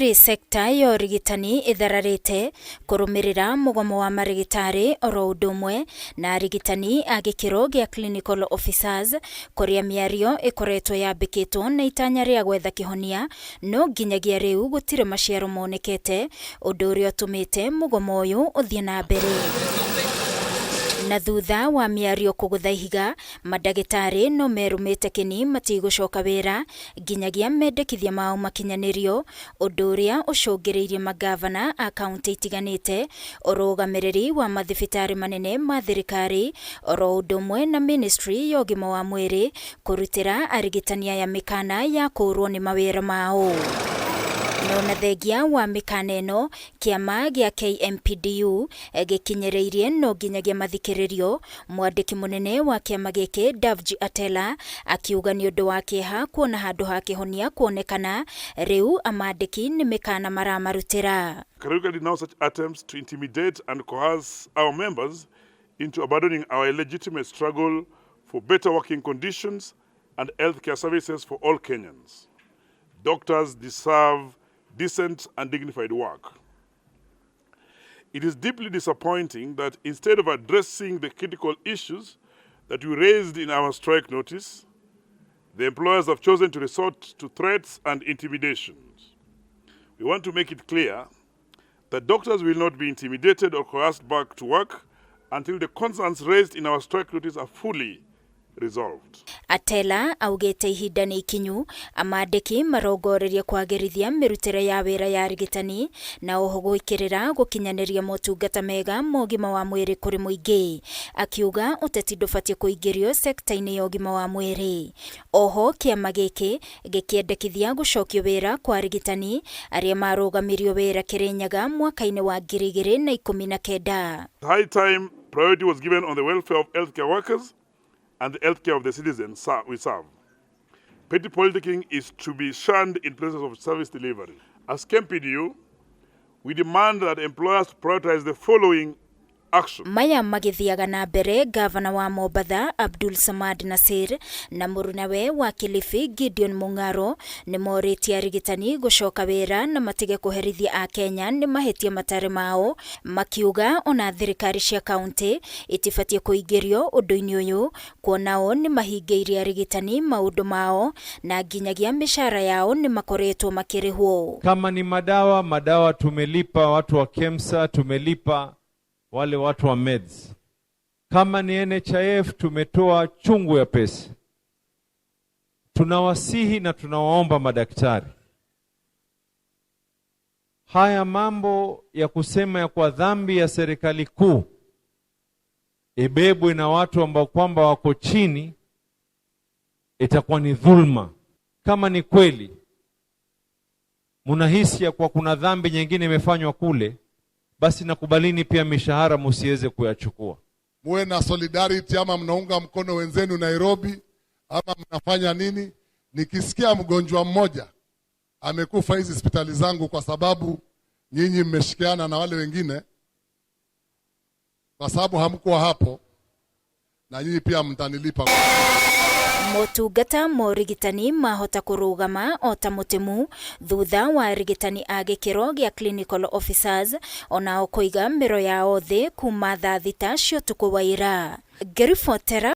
kuri sekta ya urigitani ithararite kurumirira mugomo wa marigitari oro udumwe na arigitani a gikiro gia clinical officers kuria miario ikoretwo yambikitwo na itanya ria gwetha kihonia no nginyagia riu gutire maciaro monekete undu uria utumite mugomo uyu uthie na mbere. Na thutha wa miario kugutha ihiga madagitari no merumite kini matigucoka wira nginyagia mendekithia mao makinyanirio undu uria ucungiriirie magavana a kaunti itiganite urugamiriri wa mathibitari manene ma thirikari oro udumwe na ministry ya ugima wa mwiri kurutira arigitania ya mikana ya kurwo ni mawira mao. No thengia wa mikana eno kiama gia KMPDU gikinyereirie no nginyagia mathikiririo mwandiki munene wa kiama giki Davji Atela akiuga ni undu wa kieha kuona handu ha kihonia kuonekana riu amandiki ni mikana maramarutira. Categorically denounce such attempts to intimidate and coerce our members into abandoning our legitimate struggle for better working conditions and healthcare services for all Kenyans. Doctors deserve decent and dignified work. It is deeply disappointing that instead of addressing the critical issues that we raised in our strike notice, the employers have chosen to resort to threats and intimidations. We want to make it clear that doctors will not be intimidated or coerced back to work until the concerns raised in our strike notice are fully resolved. Atela augete ihinda ni ikinyu amandiki marongoreria kwagirithia mirutire ya wira ya arigitani na oho gwikirira gukinyaniria motungata mega mogima wa mwiri kuri muingi akiuga uteti ndubatie kuingirio sekta-ini ya ugima wa mwiri. Oho kiama giki gikiendekithia gucokio wira kwa arigitani aria marugamirio wira Kirinyaga mwaka-ini wa 2019. High time priority was given on the welfare of healthcare workers and the healthcare of the citizens we serve. Petty politicking is to be shunned in places of service delivery. As KMPDU, we demand that employers prioritize the following action. Maya magithiaga na mbere gavana wa Mombasa Abdul Samad Nasir na murunawe wa Kilifi Gideon Mung'aro ni morĩtie arigitani gucoka wira na matige kuherithia a Kenya ni mahetia matare mao makiuga ona thirikari cia kaunti itibatie kuingirio undu-ini uyu kuonao ni mahingĩirie arigitani maundu mao na nginyagia mishara yao ni makoretwo makirihwo. Kama ni madawa tumelipa watu wa KEMSA, tumelipa wale watu wa meds. Kama ni NHIF tumetoa chungu ya pesa. Tunawasihi na tunawaomba madaktari, haya mambo ya kusema ya kwa dhambi ya serikali kuu ibebwe na watu ambao kwamba wako chini, itakuwa ni dhulma. Kama ni kweli munahisi ya kwa kuna dhambi nyingine imefanywa kule, basi nakubalini pia mishahara musiweze kuyachukua. Muwe na solidarity, ama mnaunga mkono wenzenu Nairobi, ama mnafanya nini? Nikisikia mgonjwa mmoja amekufa hizi hospitali zangu kwa sababu nyinyi mmeshikiana na wale wengine, kwa sababu hamkuwa hapo, na nyinyi pia mtanilipa. Motungata morigitani mahota kurugama ota mutimu thutha wa arigitani a gikiro gia clinical officers onao kuiga miro yao thi kuma thaa thita cia utuku wa ira. Gerifotera